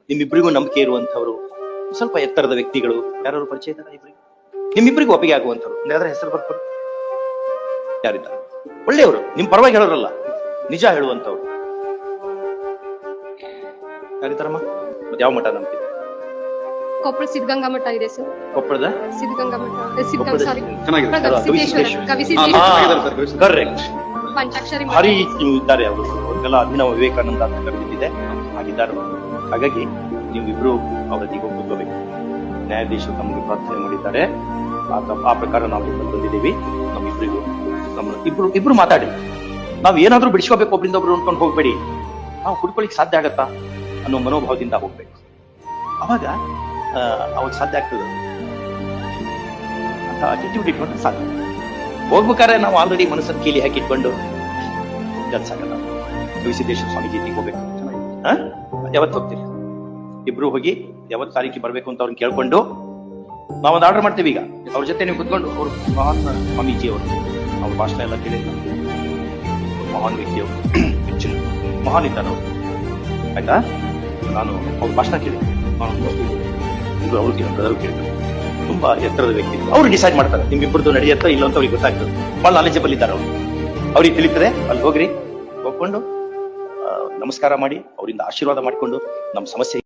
ನಿಮ್ಮಿಬ್ಬರಿಗೂ ನಂಬಿಕೆ ಇರುವಂತವ್ರು, ಸ್ವಲ್ಪ ಎತ್ತರದ ವ್ಯಕ್ತಿಗಳು ಯಾರು ಪರಿಚಯ ಇದ್ದಾರೆ ಇಬ್ಬರಿಗೆ? ನಿಮ್ಮಿಬ್ಬರಿಗೂ ಒಪ್ಪಿಗೆ ಆಗುವಂತವ್ರು ಯಾವ್ದಾರ ಹೆಸರು ಬರ್ತಾರೆ? ಯಾರಿದ್ದಾರೆ? ಒಳ್ಳೆಯವರು, ನಿಮ್ ಪರವಾಗಿ ಹೇಳೋರಲ್ಲ, ನಿಜ ಹೇಳುವಂತವ್ರು ಯಾರಿದ್ದಾರಮ್ಮ? ಮತ್ತೆ ಯಾವ ಮಠ ನಂಬಿಕೆ? ಕೊಪ್ಪಳ ಸಿದ್ಧಗಂಗಾ ಮಠ ಇದೆ ಸರ್. ಕೊಪ್ಪಳದ ಸಿದ್ಧಗಂಗಾ ಮಠ, ಕರೆಕ್ಟ್. ಪಂಚಾಕ್ಷರಿ ಭಾರಿ ಇದ್ದಾರೆ ಅವರು, ಅವ್ರಿಗೆಲ್ಲ ಅಭಿನವ ವಿವೇಕಾನಂದ ಅಂತ ಕರೆದಿದ್ದಿದೆ, ಆಗಿದ್ದಾರೆ. ಹಾಗಾಗಿ ನೀವಿಬ್ರು ಅವರದಿಗೆ ಕೂತ್ಕೋಬೇಕು. ನ್ಯಾಯಾಧೀಶರು ತಮಗೆ ಪ್ರಾರ್ಥನೆ ಮಾಡಿದ್ದಾರೆ, ಆ ಪ್ರಕಾರ ನಾವು ಬಂದಿದ್ದೀವಿ. ನಮ್ಮಿಬ್ಬರಿಗೂ ಇಬ್ರು ಮಾತಾಡಿ, ನಾವ್ ಏನಾದ್ರೂ ಬಿಡಿಸ್ಕೋಬೇಕು, ಒಬ್ರಿಂದ ಒಬ್ರು ಅನ್ಕೊಂಡು ಹೋಗ್ಬೇಡಿ. ನಾವು ಹುಡ್ಕೊಳಿಕ್ ಸಾಧ್ಯ ಆಗತ್ತಾ ಅನ್ನೋ ಮನೋಭಾವದಿಂದ ಹೋಗ್ಬೇಕು. ಅವಾಗ ಅವಾಗ ಸಾಧ್ಯ ಆಗ್ತದೆ ಅಂತ ಅಟಿಟ್ಯೂಡ್ ಇಟ್ಕೊಂಡ್ರೆ ಸಾಧ್ಯ. ಹೋಗ್ಬೇಕಾದ್ರೆ ನಾವು ಆಲ್ರೆಡಿ ಮನಸ್ಸನ್ನು ಕೀಲಿ ಹಾಕಿಟ್ಕೊಂಡು ಕೆಲಸ ಆಗಲ್ಲ. ಗವಿಸಿದ್ದೇಶ್ವರ ಸ್ವಾಮೀಜಿ ಹೋಗ್ಬೇಕು, ಯಾವತ್ತು ಹೋಗ್ತೀರಿ? ಇಬ್ರು ಹೋಗಿ ಯಾವತ್ತು ತಾರೀಕಿಗೆ ಬರ್ಬೇಕು ಅಂತ ಅವ್ರನ್ನ ಕೇಳ್ಕೊಂಡು ನಾವೊಂದು ಆರ್ಡರ್ ಮಾಡ್ತೀವಿ. ಈಗ ಅವ್ರ ಜೊತೆ ನೀವು ಕುತ್ಕೊಂಡು, ಅವ್ರು ಮಹಾನ್ ಸ್ವಾಮೀಜಿ ಅವರು, ಅವ್ರ ಭಾಷಣ ಎಲ್ಲ ಕೇಳಿಲ್ಲ, ಮಹಾನ್ ವ್ಯಕ್ತಿಯವರು, ಹೆಚ್ಚಿನ ಮಹಾನ್ ಇದ್ದಾರೆ ಅವರು, ಆಯ್ತಾ? ನಾನು ಅವ್ರ ಭಾಷಣ ಕೇಳಿದ್ದೆ, ನಾನು ಅವ್ರಿಗೆ ಬ್ರದರ್ ಕೇಳಿದ್ರು, ತುಂಬಾ ಎತ್ತರದ ವ್ಯಕ್ತಿ. ಅವ್ರು ಡಿಸೈಡ್ ಮಾಡ್ತಾರೆ ನಿಮ್ಮಿಬ್ಬರದು ನಡೆಯುತ್ತೋ ಇಲ್ಲ ಅಂತ ಅವ್ರಿಗೆ ಗೊತ್ತಾಗ್ತದೆ. ಬಹಳ ನಾಲೆಜಬಲ್ ಇದ್ದಾರೆ ಅವರು, ಅವ್ರಿಗೆ ತಿಳಿತದೆ. ಅಲ್ಲಿ ಹೋಗ್ರಿ, ಹೋಗ್ಕೊಂಡು ನಮಸ್ಕಾರ ಮಾಡಿ ಅವರಿಂದ ಆಶೀರ್ವಾದ ಮಾಡಿಕೊಂಡು ನಮ್ಮ ಸಮಸ್ಯೆ